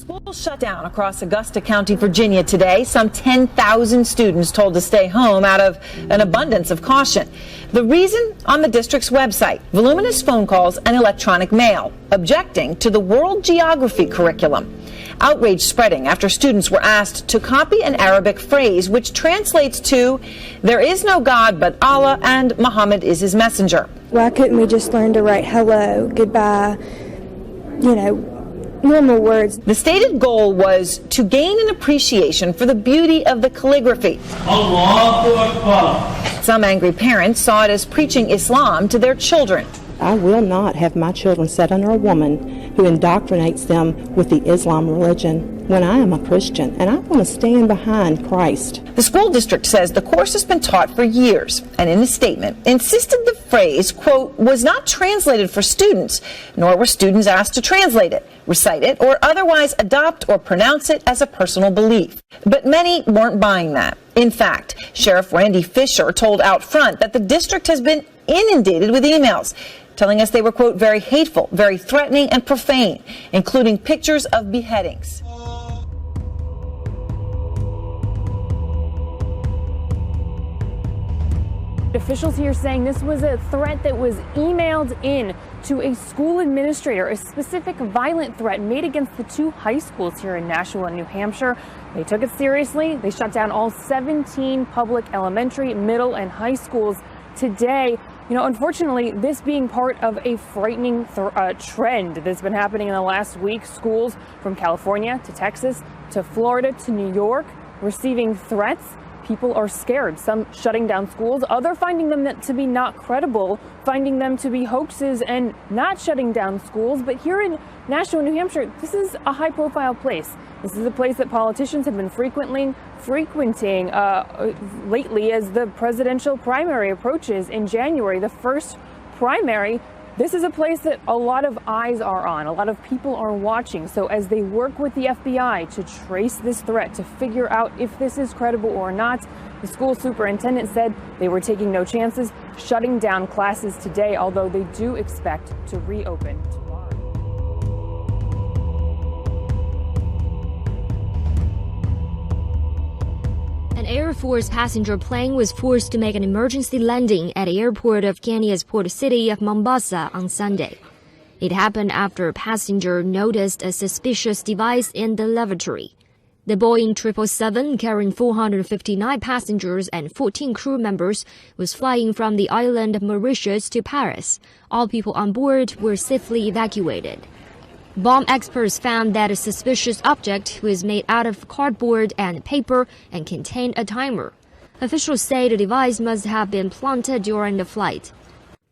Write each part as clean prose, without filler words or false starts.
Schools shut down across Augusta County, Virginia today. Some 10,000 students told to stay home out of an abundance of caution. The reason on the district's website, voluminous phone calls and electronic mail, objecting to the world geography curriculum. Outrage spreading after students were asked to copy an Arabic phrase which translates to, "There is no God but Allah and Muhammad is his messenger." Why couldn't we just learn to write hello, goodbye, normal words? The stated goal was to gain an appreciation for the beauty of the calligraphy. Allahu Akbar. Some angry parents saw it as preaching Islam to their children. I will not have my children set under a woman who indoctrinates them with the Islam religion when I am a Christian, and I want to stand behind Christ. The school district says the course has been taught for years, and in a statement insisted the phrase, quote, was not translated for students, nor were students asked to translate it, recite it, or otherwise adopt or pronounce it as a personal belief. But many weren't buying that. In fact, Sheriff Randy Fisher told Out Front that the district has been inundated with emails telling us they were, quote, very hateful, very threatening, and profane, including pictures of beheadings. Officials here saying this was a threat that was emailed in to a school administrator, a specific violent threat made against the two high schools here in Nashua and New Hampshire. They took it seriously. They shut down all 17 public elementary, middle, and high schools today. Unfortunately, this being part of a frightening trend that's been happening in the last week. Schools from California to Texas to Florida to New York receiving threats. People are scared, some shutting down schools, others finding them to be not credible, finding them to be hoaxes and not shutting down schools. But here in Nashua, New Hampshire, this is a high-profile place. This is a place that politicians have been frequenting lately as the presidential primary approaches in January, the first primary. This is a place that a lot of eyes are on, a lot of people are watching. So as they work with the FBI to trace this threat, to figure out if this is credible or not, the school superintendent said they were taking no chances, shutting down classes today, although they do expect to reopen tomorrow. An Air Force passenger plane was forced to make an emergency landing at the airport of Kenya's port city of Mombasa on Sunday. It happened after a passenger noticed a suspicious device in the lavatory. The Boeing 777, carrying 459 passengers and 14 crew members, was flying from the island of Mauritius to Paris. All people on board were safely evacuated. Bomb experts found that a suspicious object was made out of cardboard and paper and contained a timer. Officials say the device must have been planted during the flight.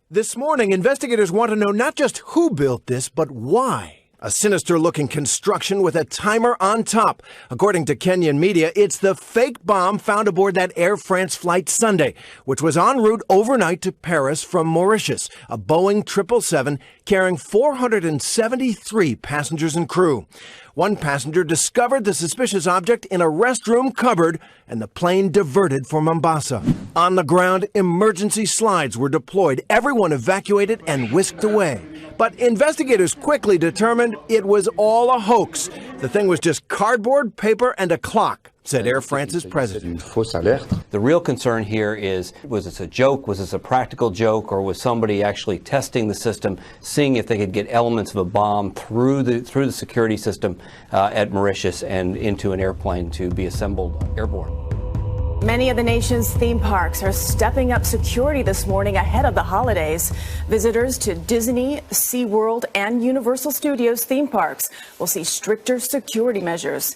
This morning, investigators want to know not just who built this, but why. A sinister-looking construction with a timer on top. According to Kenyan media, it's the fake bomb found aboard that Air France flight Sunday, which was en route overnight to Paris from Mauritius, a Boeing 777 carrying 473 passengers and crew. One passenger discovered the suspicious object in a restroom cupboard, and the plane diverted for Mombasa. On the ground, emergency slides were deployed. Everyone evacuated and whisked away. But investigators quickly determined it was all a hoax. The thing was just cardboard, paper, and a clock, said Air France's president. The real concern here is, was this a joke? Was this a practical joke? Or was somebody actually testing the system, seeing if they could get elements of a bomb through the security system at Mauritius and into an airplane to be assembled airborne? Many of the nation's theme parks are stepping up security this morning ahead of the holidays. Visitors to Disney, SeaWorld, and Universal Studios theme parks will see stricter security measures.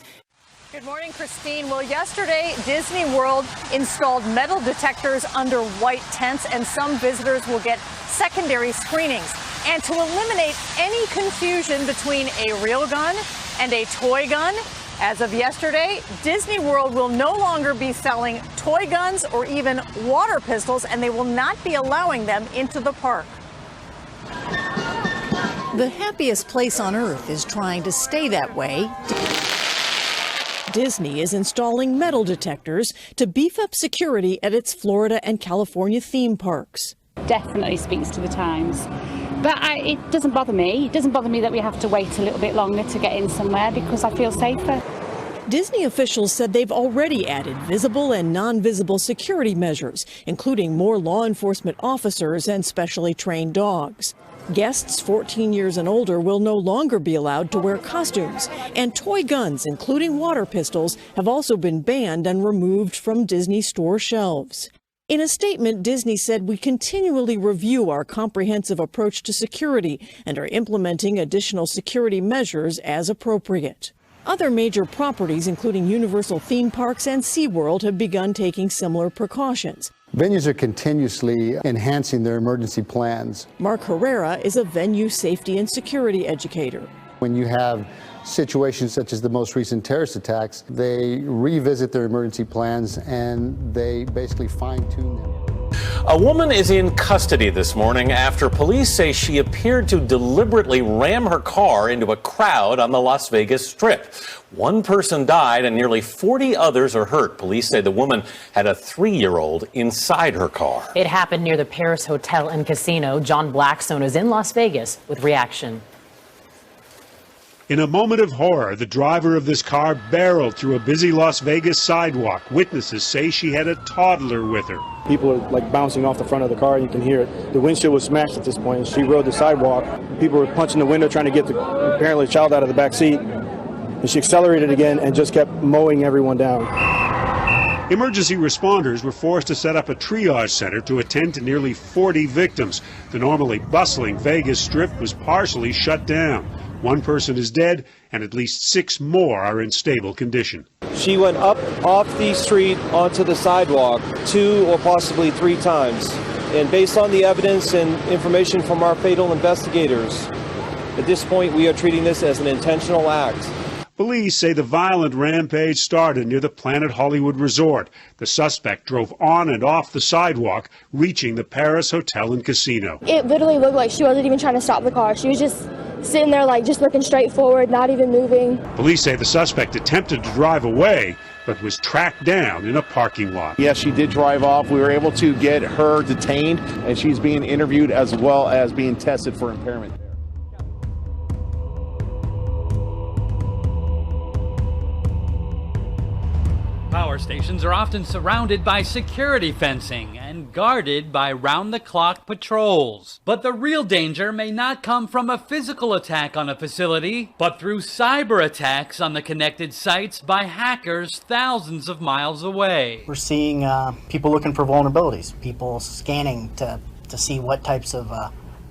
Good morning, Christine. Well, yesterday, Disney World installed metal detectors under white tents, and some visitors will get secondary screenings. And to eliminate any confusion between a real gun and a toy gun, as of yesterday, Disney World will no longer be selling toy guns or even water pistols, and they will not be allowing them into the park. The happiest place on earth is trying to stay that way. Disney is installing metal detectors to beef up security at its Florida and California theme parks. Definitely speaks to the times. But it doesn't bother me. It doesn't bother me that we have to wait a little bit longer to get in somewhere because I feel safer. Disney officials said they've already added visible and non-visible security measures, including more law enforcement officers and specially trained dogs. Guests 14 years and older will no longer be allowed to wear costumes, and toy guns, including water pistols, have also been banned and removed from Disney store shelves. In a statement, Disney said, "We continually review our comprehensive approach to security and are implementing additional security measures as appropriate." Other major properties, including Universal theme parks and SeaWorld, have begun taking similar precautions. Venues are continuously enhancing their emergency plans. Mark Herrera is a venue safety and security educator. When you have situations such as the most recent terrorist attacks, they revisit their emergency plans and they basically fine-tune them. A woman is in custody this morning after police say she appeared to deliberately ram her car into a crowd on the Las Vegas Strip. One person died and nearly 40 others are hurt. Police say the woman had a 3-year-old inside her car. It happened near the Paris Hotel and Casino. John Blackstone is in Las Vegas with reaction. In a moment of horror, the driver of this car barreled through a busy Las Vegas sidewalk. Witnesses say she had a toddler with her. People are like bouncing off the front of the car, and you can hear it. The windshield was smashed at this point. She rode the sidewalk. People were punching the window trying to get apparently the child out of the back seat. And she accelerated again and just kept mowing everyone down. Emergency responders were forced to set up a triage center to attend to nearly 40 victims. The normally bustling Vegas Strip was partially shut down. One person is dead, and at least 6 more are in stable condition. She went up off the street onto the sidewalk 2 or possibly 3 times. And based on the evidence and information from our fatal investigators, at this point we are treating this as an intentional act. Police say the violent rampage started near the Planet Hollywood Resort. The suspect drove on and off the sidewalk, reaching the Paris Hotel and Casino. It literally looked like she wasn't even trying to stop the car. She was just sitting there like just looking straight forward, not even moving. Police say the suspect attempted to drive away, but was tracked down in a parking lot. Yes, she did drive off. We were able to get her detained, and she's being interviewed as well as being tested for impairment. Power stations are often surrounded by security fencing and guarded by round-the-clock patrols. But the real danger may not come from a physical attack on a facility, but through cyber attacks on the connected sites by hackers thousands of miles away. We're seeing people looking for vulnerabilities, people scanning to see what types of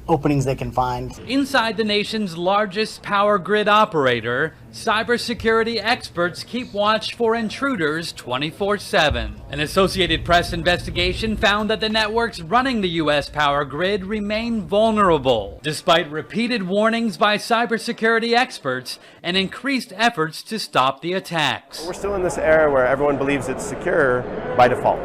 openings they can find. Inside the nation's largest power grid operator, cybersecurity experts keep watch for intruders 24/7. An Associated Press investigation found that the networks running the U.S. power grid remain vulnerable, despite repeated warnings by cybersecurity experts and increased efforts to stop the attacks. We're still in this era where everyone believes it's secure by default.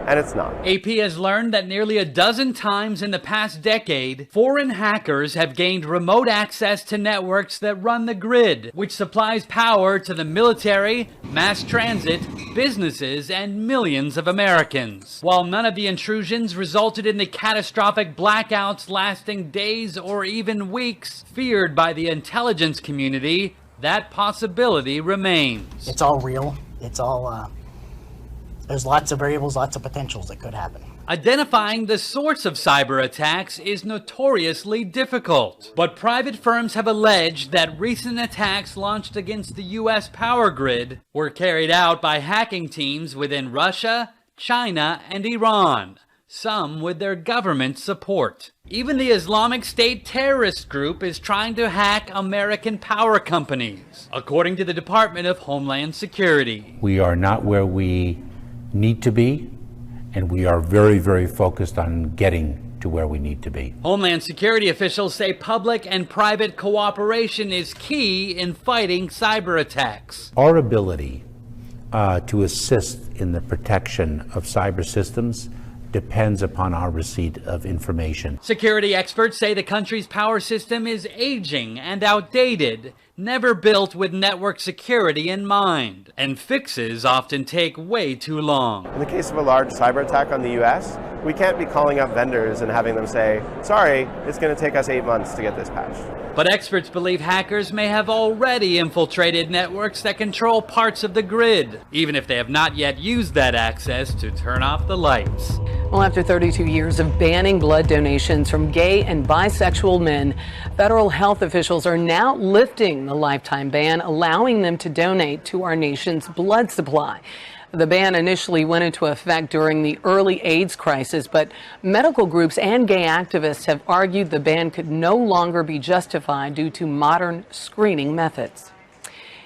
And it's not. AP has learned that nearly a dozen times in the past decade, foreign hackers have gained remote access to networks that run the grid, which supplies power to the military, mass transit, businesses, and millions of Americans. While none of the intrusions resulted in the catastrophic blackouts lasting days or even weeks feared by the intelligence community, that possibility remains. It's all real. It's all there's lots of variables, lots of potentials that could happen. Identifying the source of cyber attacks is notoriously difficult, but private firms have alleged that recent attacks launched against the U.S. power grid were carried out by hacking teams within Russia, China, and Iran, some with their government support. Even the Islamic State terrorist group is trying to hack American power companies, according to the Department of Homeland Security. We are not where we need to be, and we are very, very focused on getting to where we need to be. Homeland Security officials say public and private cooperation is key in fighting cyber attacks. Our ability to assist in the protection of cyber systems depends upon our receipt of information. Security experts say the country's power system is aging and outdated, never built with network security in mind, and fixes often take way too long. In the case of a large cyber attack on the U.S., we can't be calling up vendors and having them say, sorry, it's going to take us 8 months to get this patched. But experts believe hackers may have already infiltrated networks that control parts of the grid, even if they have not yet used that access to turn off the lights. Well, after 32 years of banning blood donations from gay and bisexual men, federal health officials are now lifting the lifetime ban, allowing them to donate to our nation's blood supply. The ban initially went into effect during the early AIDS crisis, but medical groups and gay activists have argued the ban could no longer be justified due to modern screening methods.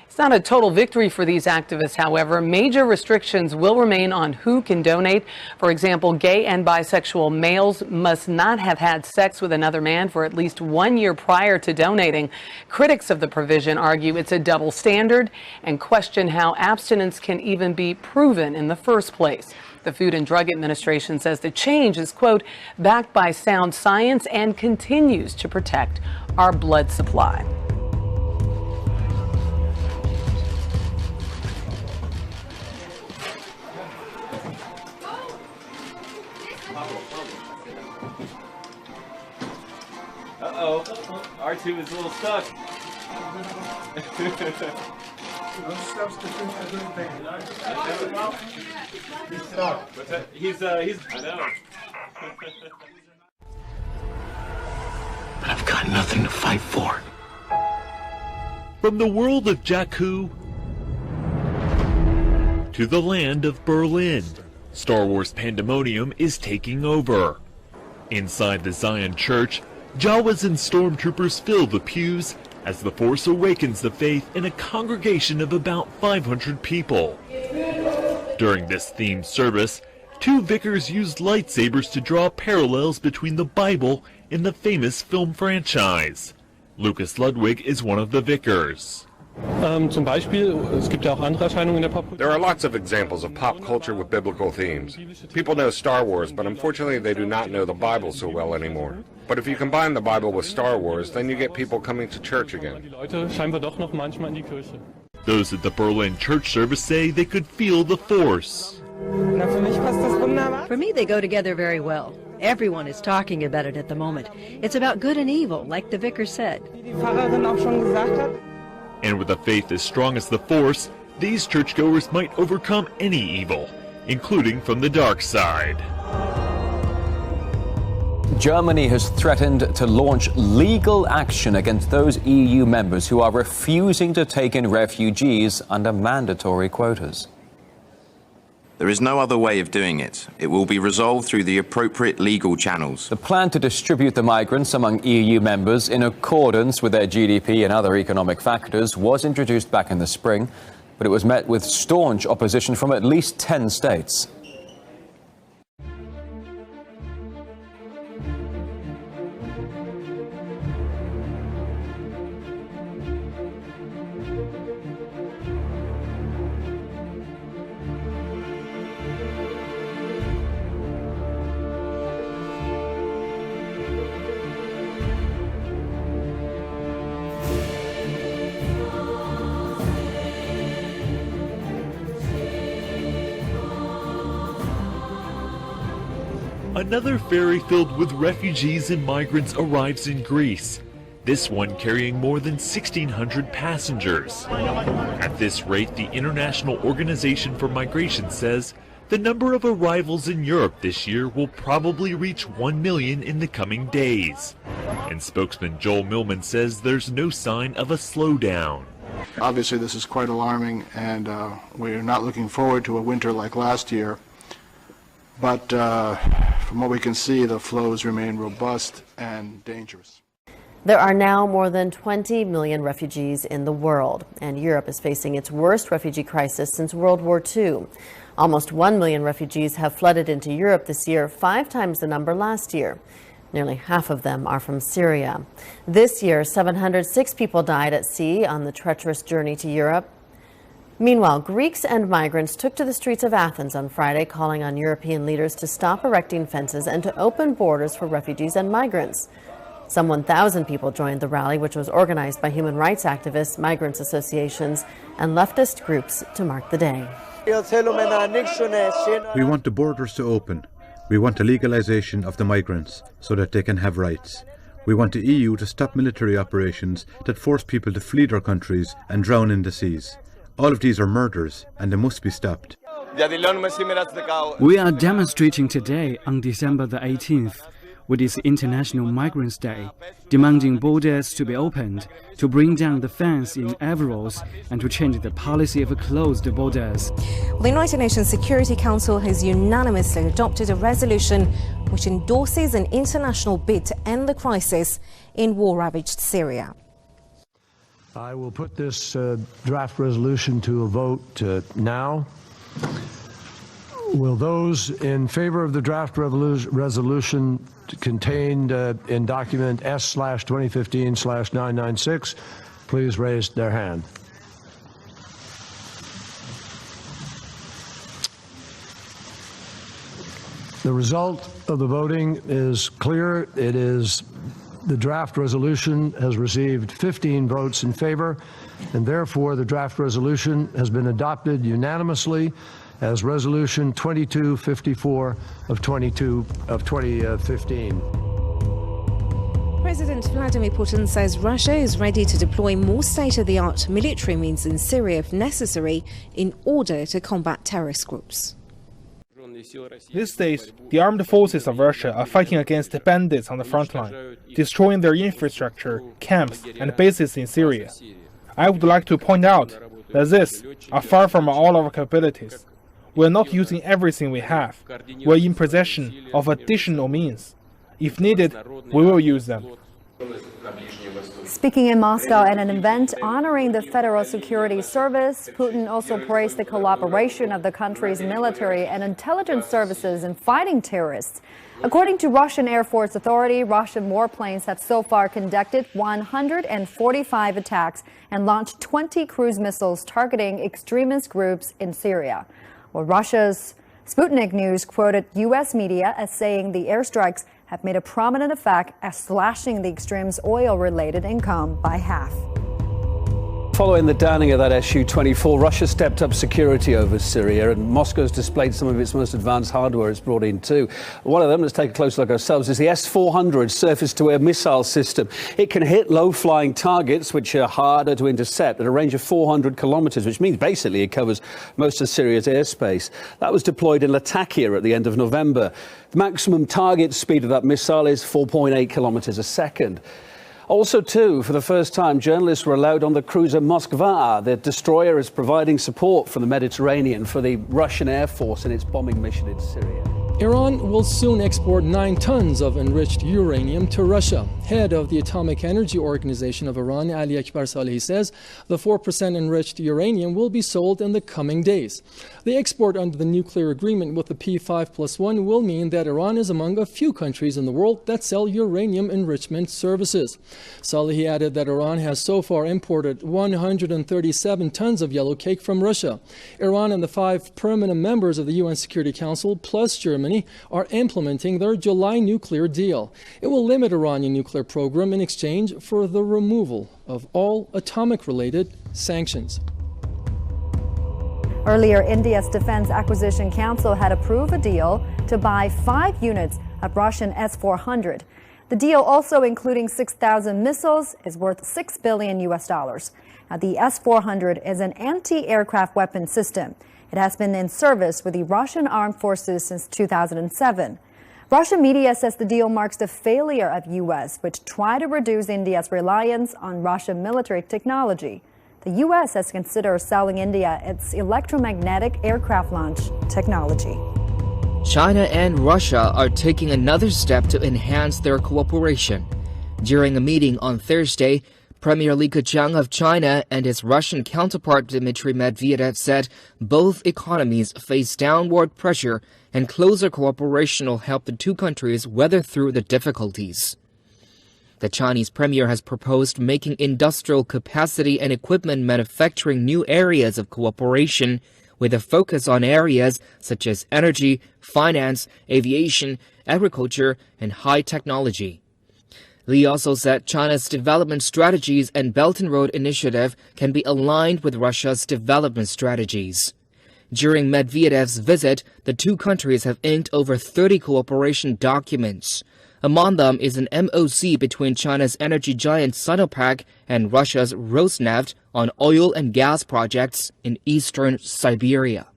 It's not a total victory for these activists, however. Major restrictions will remain on who can donate. For example, gay and bisexual males must not have had sex with another man for at least 1 year prior to donating. Critics of the provision argue it's a double standard and question how abstinence can even be proven in the first place. The Food and Drug Administration says the change is, quote, backed by sound science and continues to protect our blood supply. Uh-oh, R2 is a little stuck. No substitute for good thing. He's stuck. What's that? He's, I know. But I've got nothing to fight for. From the world of Jakku to the land of Berlin, Star Wars pandemonium is taking over. Inside the Zion Church, Jawas and stormtroopers fill the pews as the Force awakens the faith in a congregation of about 500 people. During this themed service, two vicars used lightsabers to draw parallels between the Bible and the famous film franchise. Lucas Ludwig is one of the vicars. Zum Beispiel, es gibt ja auch andere Erscheinungen in der Popkultur. There are lots of examples of pop culture with biblical themes. People know Star Wars, but unfortunately they do not know the Bible so well anymore. But if you combine the Bible with Star Wars, then you get people coming to church again. Die Leute scheinbar doch noch manchmal in die Kirche. Those at the Berlin church service say they could feel the Force. For me, they go together very well. Everyone is talking about it at the moment. It's about good and evil, like the vicar said. And with a faith as strong as the Force, these churchgoers might overcome any evil, including from the dark side. Germany has threatened to launch legal action against those EU members who are refusing to take in refugees under mandatory quotas. There is no other way of doing it. It will be resolved through the appropriate legal channels. The plan to distribute the migrants among EU members in accordance with their GDP and other economic factors was introduced back in the spring, but it was met with staunch opposition from at least 10 states. Another ferry filled with refugees and migrants arrives in Greece, this one carrying more than 1,600 passengers. At this rate, the International Organization for Migration says the number of arrivals in Europe this year will probably reach 1 million in the coming days. And spokesman Joel Millman says there's no sign of a slowdown. Obviously, this is quite alarming, and we're not looking forward to a winter like last year. But from what we can see, the flows remain robust and dangerous. There are now more than 20 million refugees in the world, and Europe is facing its worst refugee crisis since World War II. Almost 1 million refugees have flooded into Europe this year, 5 times the number last year. Nearly half of them are from Syria. This year, 706 people died at sea on the treacherous journey to Europe. Meanwhile, Greeks and migrants took to the streets of Athens on Friday, calling on European leaders to stop erecting fences and to open borders for refugees and migrants. Some 1,000 people joined the rally, which was organized by human rights activists, migrants associations, and leftist groups to mark the day. We want the borders to open. We want the legalization of the migrants so that they can have rights. We want the EU to stop military operations that force people to flee their countries and drown in the seas. All of these are murders and they must be stopped. We are demonstrating today on December the 18th, which is International Migrants' Day, demanding borders to be opened, to bring down the fence in Evros, and to change the policy of closed borders. The United Nations Security Council has unanimously adopted a resolution which endorses an international bid to end the crisis in war-ravaged Syria. I will put this draft resolution to a vote now. Will those in favor of the draft resolution contained in document S/2015/996 please raise their hand? The result of the voting is clear. It is the draft resolution has received 15 votes in favor, and therefore the draft resolution has been adopted unanimously as Resolution 2254 of 2015. President Vladimir Putin says Russia is ready to deploy more state-of-the-art military means in Syria if necessary in order to combat terrorist groups. These days, the armed forces of Russia are fighting against the bandits on the front line, destroying their infrastructure, camps, and bases in Syria. I would like to point out that these are far from all our capabilities. We are not using everything we have. We are in possession of additional means. If needed, we will use them. Speaking in Moscow at an event honoring the Federal Security Service, Putin also praised the collaboration of the country's military and intelligence services in fighting terrorists. According to Russian Air Force Authority, Russian warplanes have so far conducted 145 attacks and launched 20 cruise missiles targeting extremist groups in Syria. Well, Russia's Sputnik News quoted U.S. media as saying the airstrikes have made a prominent effect as slashing the extreme's oil-related income by half. Following the downing of that Su-24, Russia stepped up security over Syria, and Moscow's displayed some of its most advanced hardware it's brought in too. One of them, let's take a close look ourselves, is the S-400 surface-to-air missile system. It can hit low-flying targets, which are harder to intercept, at a range of 400 kilometers, which means basically it covers most of Syria's airspace. That was deployed in Latakia at the end of November. The maximum target speed of that missile is 4.8 kilometers a second. Also, too, for the first time, journalists were allowed on the cruiser Moskva. The destroyer is providing support from the Mediterranean for the Russian Air Force in its bombing mission in Syria. Iran will soon export 9 tons of enriched uranium to Russia. Head of the Atomic Energy Organization of Iran, Ali Akbar Salehi, says the 4% enriched uranium will be sold in the coming days. The export under the nuclear agreement with the P5+1 will mean that Iran is among a few countries in the world that sell uranium enrichment services. Salehi added that Iran has so far imported 137 tons of yellow cake from Russia. Iran and the 5 permanent members of the UN Security Council, plus Germany, are implementing their July nuclear deal. It will limit Iranian nuclear program in exchange for the removal of all atomic-related sanctions. Earlier, India's Defense Acquisition Council had approved a deal to buy 5 units of Russian S-400. The deal, also including 6,000 missiles, is worth $6 billion. Now, the S-400 is an anti-aircraft weapon system. It has been in service with the Russian armed forces since 2007. Russian media says the deal marks the failure of U.S., which tried to reduce India's reliance on Russian military technology. The U.S. has considered selling India its electromagnetic aircraft launch technology. China and Russia are taking another step to enhance their cooperation. During a meeting on Thursday, Premier Li Keqiang of China and his Russian counterpart Dmitry Medvedev said both economies face downward pressure and closer cooperation will help the two countries weather through the difficulties. The Chinese premier has proposed making industrial capacity and equipment manufacturing new areas of cooperation with a focus on areas such as energy, finance, aviation, agriculture, and high technology. Li also said China's development strategies and Belt and Road Initiative can be aligned with Russia's development strategies. During Medvedev's visit, the two countries have inked over 30 cooperation documents. Among them is an MOC between China's energy giant Sinopec and Russia's Rosneft on oil and gas projects in eastern Siberia.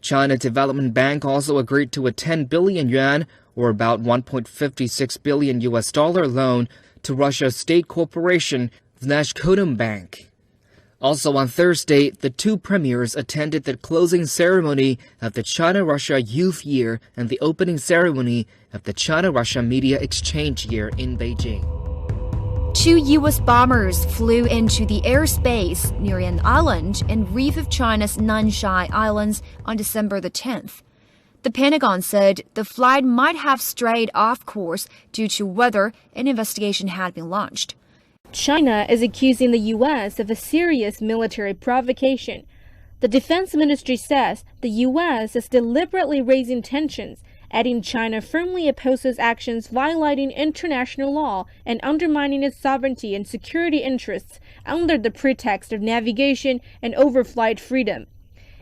China Development Bank also agreed to a 10 billion yuan, or about $1.56 billion loan to Russia's state corporation, Vneshkodembank. Also on Thursday, the two premiers attended the closing ceremony of the China-Russia Youth Year and the opening ceremony of the China-Russia Media Exchange Year in Beijing. 2 U.S. bombers flew into the airspace near an island in reef of China's Nanshai Islands on December the 10th. The Pentagon said the flight might have strayed off course due to weather. An investigation had been launched. China is accusing the U.S. of a serious military provocation. The Defense Ministry says the U.S. is deliberately raising tensions, adding China firmly opposes actions violating international law and undermining its sovereignty and security interests under the pretext of navigation and overflight freedom.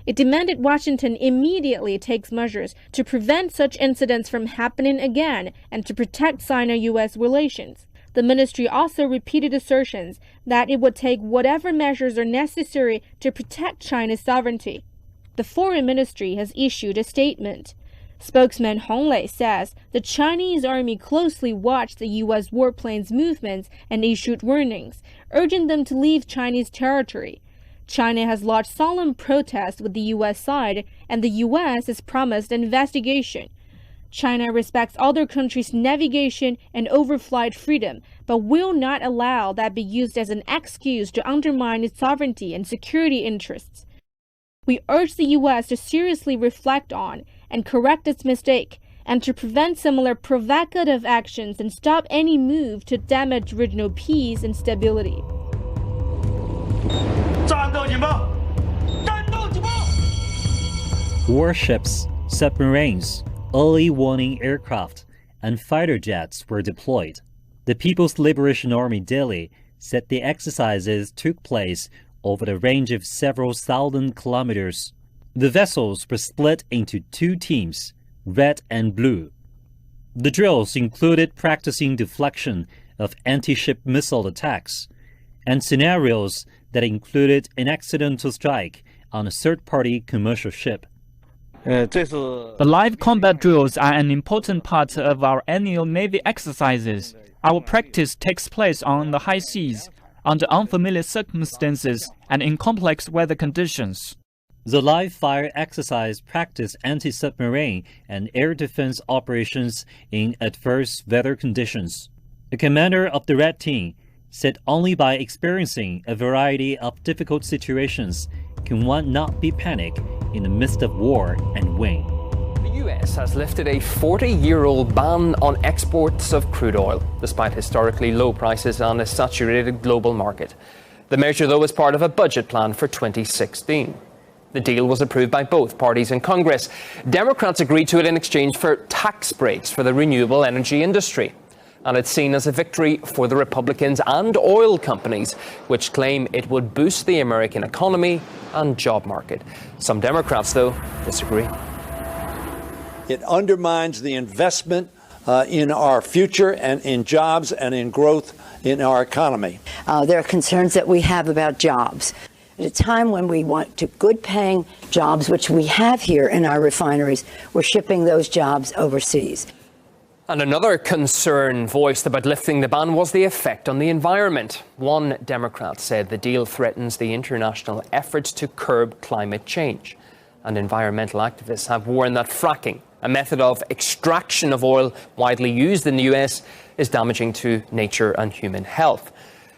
It demanded Washington immediately takes measures to prevent such incidents from happening again and to protect Sino-U.S. relations. The ministry also repeated assertions that it would take whatever measures are necessary to protect China's sovereignty. The Foreign Ministry has issued a statement. Spokesman Hong Lei says the Chinese army closely watched the U.S. warplanes' movements and issued warnings, urging them to leave Chinese territory. China has lodged solemn protests with the U.S. side, and the U.S. has promised an investigation. China respects other countries' navigation and overflight freedom, but will not allow that be used as an excuse to undermine its sovereignty and security interests. We urge the U.S. to seriously reflect on and correct its mistake, and to prevent similar provocative actions and stop any move to damage regional peace and stability. Warships, submarines, early warning aircraft, and fighter jets were deployed. The People's Liberation Army Delhi said the exercises took place over the range of several thousand kilometers. The vessels were split into two teams, red and blue. The drills included practicing deflection of anti-ship missile attacks and scenarios that included an accidental strike on a third-party commercial ship. The live combat drills are an important part of our annual Navy exercises. Our practice takes place on the high seas, under unfamiliar circumstances and in complex weather conditions. The live fire exercise practiced anti-submarine and air defense operations in adverse weather conditions. The commander of the Red Team said only by experiencing a variety of difficult situations can one not be panicked in the midst of war and win. The US has lifted a 40-year-old ban on exports of crude oil, despite historically low prices on a saturated global market. The measure, though, is part of a budget plan for 2016. The deal was approved by both parties in Congress. Democrats agreed to it in exchange for tax breaks for the renewable energy industry. And it's seen as a victory for the Republicans and oil companies, which claim it would boost the American economy and job market. Some Democrats, though, disagree. It undermines the investment in our future and in jobs and in growth in our economy. There are concerns that we have about jobs. At a time when we want to good-paying jobs, which we have here in our refineries, we're shipping those jobs overseas. And another concern voiced about lifting the ban was the effect on the environment. One Democrat said the deal threatens the international efforts to curb climate change. And environmental activists have warned that fracking, a method of extraction of oil widely used in the US, is damaging to nature and human health.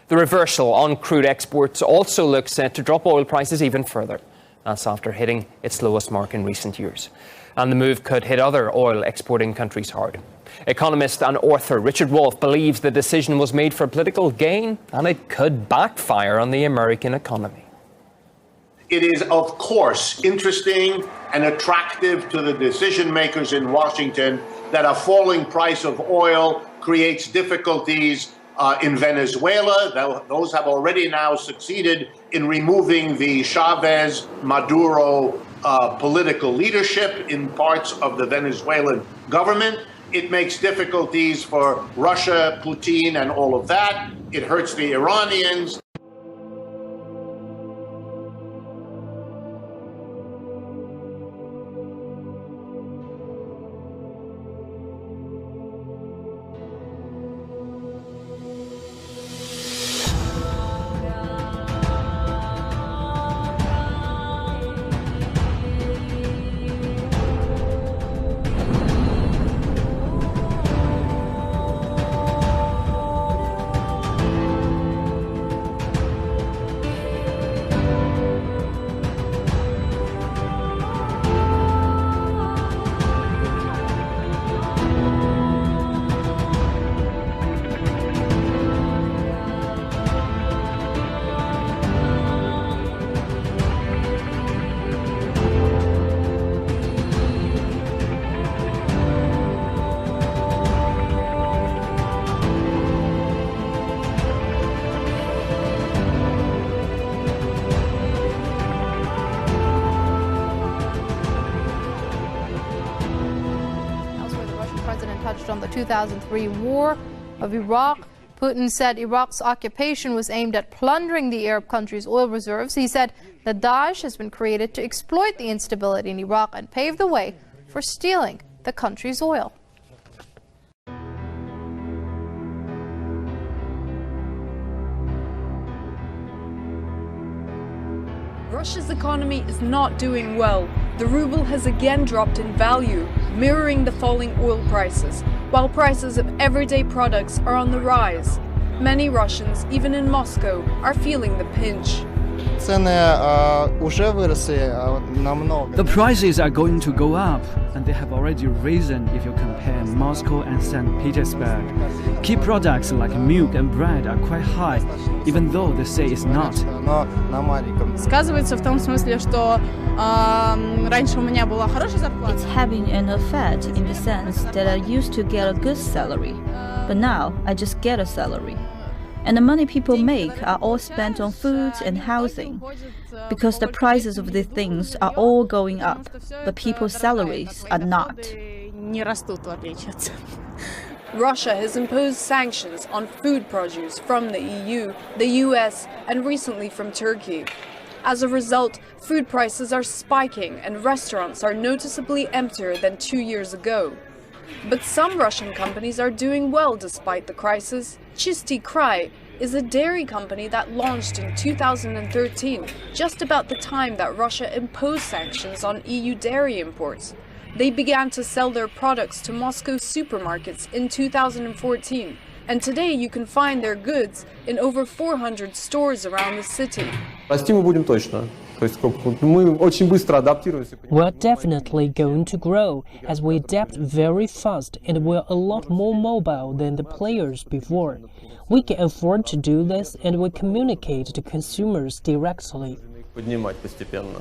The reversal on crude exports also looks set to drop oil prices even further. That's after hitting its lowest mark in recent years. And the move could hit other oil exporting countries hard. Economist and author Richard Wolff believes the decision was made for political gain, and it could backfire on the American economy. It is, of course, interesting and attractive to the decision makers in Washington that a falling price of oil creates difficulties in Venezuela. Those have already now succeeded in removing the Chavez-Maduro political leadership in parts of the Venezuelan government. It makes difficulties for Russia, Putin, and all of that. It hurts the Iranians. On the 2003 war of Iraq, Putin said Iraq's occupation was aimed at plundering the Arab country's oil reserves. He said that Daesh has been created to exploit the instability in Iraq and pave the way for stealing the country's oil. Russia's economy is not doing well. The ruble has again dropped in value, mirroring the falling oil prices, while prices of everyday products are on the rise. Many Russians, even in Moscow, are feeling the pinch. The prices are going to go up, and they have already risen if you compare Moscow and St. Petersburg. Key products like milk and bread are quite high, even though they say it's not. Сказывается в том смысле, что раньше у меня была хорошая зарплата. It's having an effect in the sense that I used to get a good salary, but now I just get a salary. And the money people make are all spent on food and housing, because the prices of these things are all going up, but people's salaries are not. Russia has imposed sanctions on food produce from the EU, the US, and recently from Turkey. As a result, food prices are spiking and restaurants are noticeably emptier than 2 years ago. But some Russian companies are doing well despite the crisis. Чистый Край is a dairy company that launched in 2013, just about the time that Russia imposed sanctions on EU dairy imports. They began to sell their products to Moscow supermarkets in 2014, and today you can find their goods in over 400 stores around the city. Расти мы будем точно. Мы очень быстро адаптируемся. We're definitely going to grow as we adapt very fast, and we're a lot more mobile than the players before. We can afford to do this, and we communicate to consumers directly. Поднимать постепенно.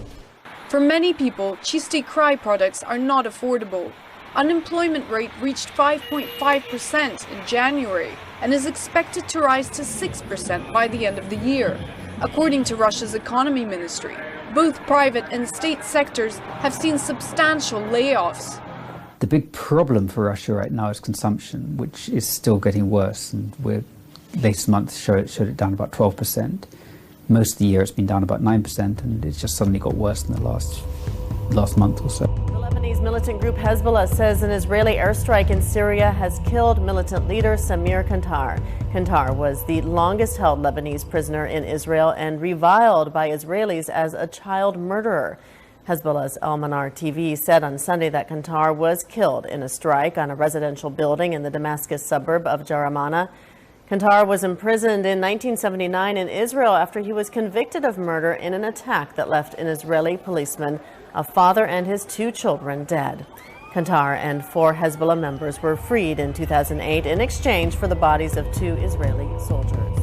For many people, Чистый Край products are not affordable. Unemployment rate reached 5.5% in January and is expected to rise to 6% by the end of the year. According to Russia's economy ministry, both private and state sectors have seen substantial layoffs. The big problem for Russia right now is consumption, which is still getting worse, and latest month showed it down about 12%. Most of the year it's been down about 9%, and it's just suddenly got worse in the last month or so. The Lebanese militant group Hezbollah says an Israeli airstrike in Syria has killed militant leader Samir Kantar. Kantar was the longest-held Lebanese prisoner in Israel and reviled by Israelis as a child murderer. Hezbollah's Al-Manar TV said on Sunday that Kantar was killed in a strike on a residential building in the Damascus suburb of Jaramana. Kantar was imprisoned in 1979 in Israel after he was convicted of murder in an attack that left an Israeli policeman, a father and his 2 children dead. Kantar and 4 Hezbollah members were freed in 2008 in exchange for the bodies of 2 Israeli soldiers.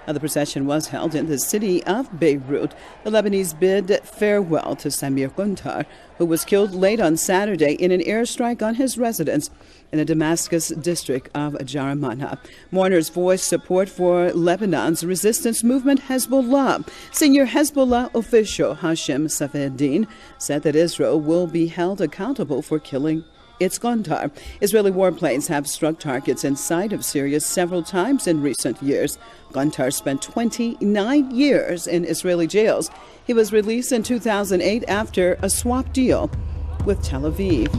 The procession was held in the city of Beirut. The Lebanese bid farewell to Samir Guntar, who was killed late on Saturday in an airstrike on his residence in the Damascus district of Jaramana. Mourners voiced support for Lebanon's resistance movement Hezbollah. Senior Hezbollah official Hashem Safieddine said that Israel will be held accountable for killing its Guntar. Israeli warplanes have struck targets inside of Syria several times in recent years. Guntar spent 29 years in Israeli jails. He was released in 2008 after a swap deal with Tel Aviv.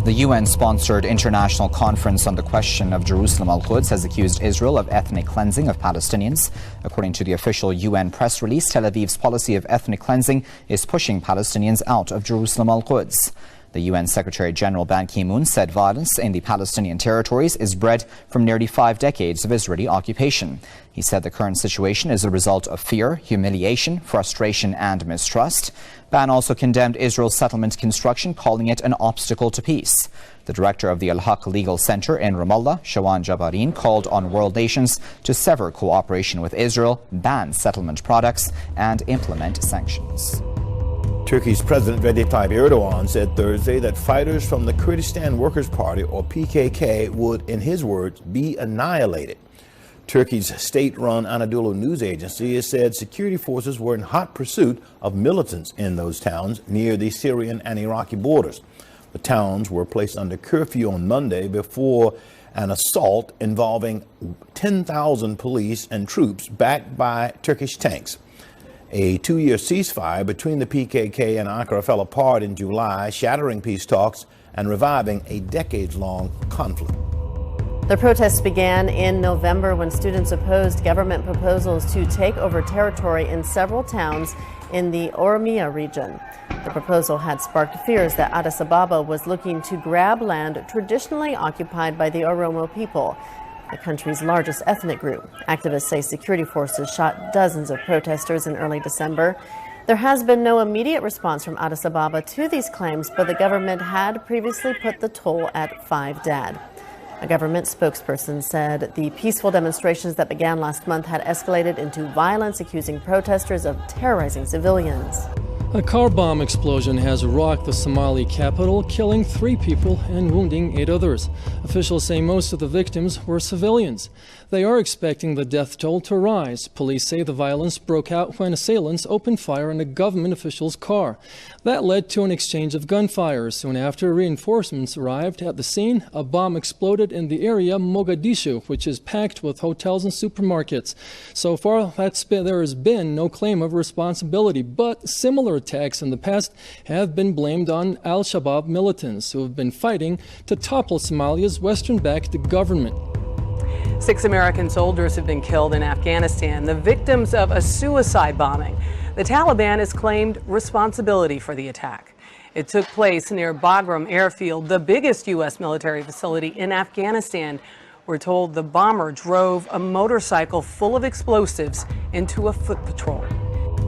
The UN-sponsored international conference on the question of Jerusalem Al-Quds has accused Israel of ethnic cleansing of Palestinians. According to the official UN press release, Tel Aviv's policy of ethnic cleansing is pushing Palestinians out of Jerusalem Al-Quds. The UN Secretary General Ban Ki-moon said violence in the Palestinian territories is bred from nearly 5 decades of Israeli occupation. He said the current situation is a result of fear, humiliation, frustration and mistrust. Ban also condemned Israel's settlement construction, calling it an obstacle to peace. The director of the Al-Haq Legal Center in Ramallah, Shawan Jabarin, called on world nations to sever cooperation with Israel, ban settlement products and implement sanctions. Turkey's President Recep Tayyip Erdogan said Thursday that fighters from the Kurdistan Workers' Party, or PKK, would, in his words, be annihilated. Turkey's state-run Anadolu news agency has said security forces were in hot pursuit of militants in those towns near the Syrian and Iraqi borders. The towns were placed under curfew on Monday before an assault involving 10,000 police and troops backed by Turkish tanks. A 2-year ceasefire between the PKK and Ankara fell apart in July, shattering peace talks and reviving a decades-long conflict. The protests began in November when students opposed government proposals to take over territory in several towns in the Oromia region. The proposal had sparked fears that Addis Ababa was looking to grab land traditionally occupied by the Oromo people, the country's largest ethnic group. Activists say security forces shot dozens of protesters in early December. There has been no immediate response from Addis Ababa to these claims, but the government had previously put the toll at 5 dead. A government spokesperson said the peaceful demonstrations that began last month had escalated into violence, accusing protesters of terrorizing civilians. A car bomb explosion has rocked the Somali capital, killing 3 people and wounding 8 others. Officials say most of the victims were civilians. They are expecting the death toll to rise. Police say the violence broke out when assailants opened fire on a government official's car. That led to an exchange of gunfire. Soon after reinforcements arrived at the scene, a bomb exploded in the area Mogadishu, which is packed with hotels and supermarkets. So far, there has been no claim of responsibility, but similar attacks in the past have been blamed on al-Shabaab militants who have been fighting to topple Somalia's Western-backed government. 6 American soldiers have been killed in Afghanistan, the victims of a suicide bombing. The Taliban has claimed responsibility for the attack. It took place near Bagram Airfield, the biggest U.S. military facility in Afghanistan. We're told the bomber drove a motorcycle full of explosives into a foot patrol.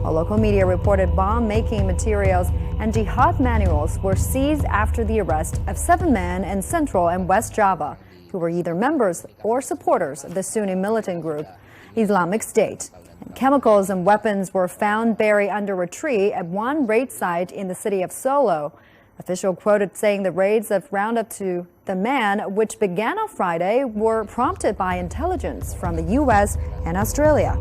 A local media reported bomb-making materials and jihad manuals were seized after the arrest of 7 men in Central and West Java who were either members or supporters of the Sunni militant group Islamic State. Chemicals and weapons were found buried under a tree at one raid site in the city of Solo. Official quoted saying the raids of roundup to the man, which began on Friday, were prompted by intelligence from the U.S. and Australia.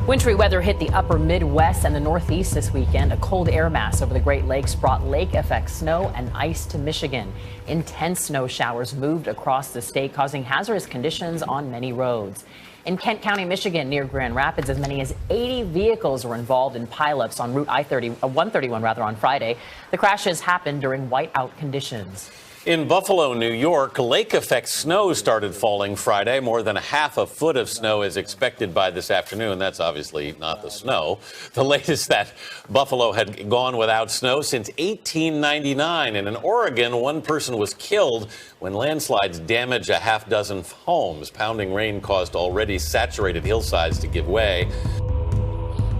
Wintry weather hit the upper Midwest and the Northeast this weekend. A cold air mass over the Great Lakes brought lake-effect snow and ice to Michigan. Intense snow showers moved across the state, causing hazardous conditions on many roads. In Kent County, Michigan, near Grand Rapids, as many as 80 vehicles were involved in pileups on Route 131 on Friday. The crashes happened during whiteout conditions. In Buffalo, New York, lake-effect snow started falling Friday. More than 1/2 foot of snow is expected by this afternoon. That's obviously not the snow. The latest that Buffalo had gone without snow since 1899. And in Oregon, one person was killed when landslides damaged a 6 homes. Pounding rain caused already saturated hillsides to give way.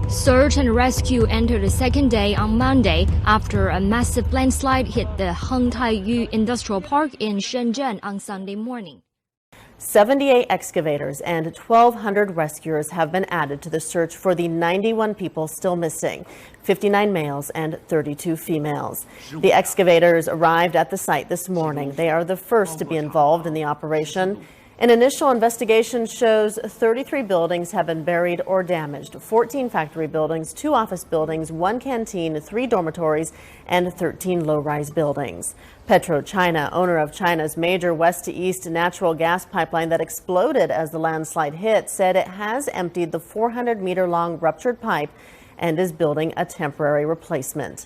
Search and rescue entered the second day on Monday after a massive landslide hit the Hengtaiyu Industrial Park in Shenzhen on Sunday morning. 78 excavators and 1,200 rescuers have been added to the search for the 91 people still missing, 59 males and 32 females. The excavators arrived at the site this morning. They are the first to be involved in the operation. An initial investigation shows 33 buildings have been buried or damaged, 14 factory buildings, 2 office buildings, 1 canteen, 3 dormitories, and 13 low-rise buildings. PetroChina, owner of China's major west-to-east natural gas pipeline that exploded as the landslide hit, said it has emptied the 400-meter-long ruptured pipe and is building a temporary replacement.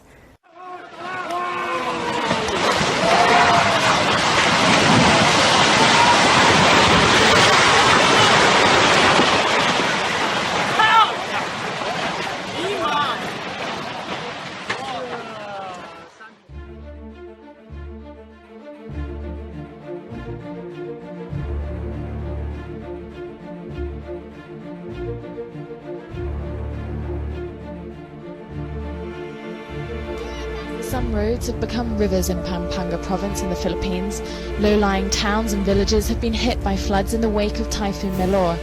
Some roads have become rivers in Pampanga province in the Philippines. Low-lying towns and villages have been hit by floods in the wake of Typhoon Melor.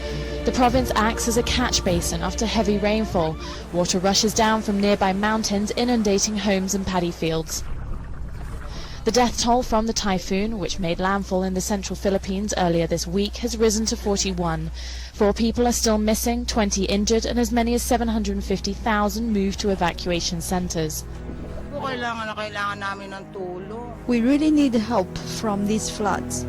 The province acts as a catch basin after heavy rainfall. Water rushes down from nearby mountains, inundating homes and paddy fields. The death toll from the typhoon, which made landfall in the central Philippines earlier this week, has risen to 41. 4 people are still missing, 20 injured, and as many as 750,000 moved to evacuation centers. We really need help from these floods.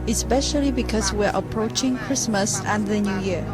Especially because we're approaching Christmas and the New Year.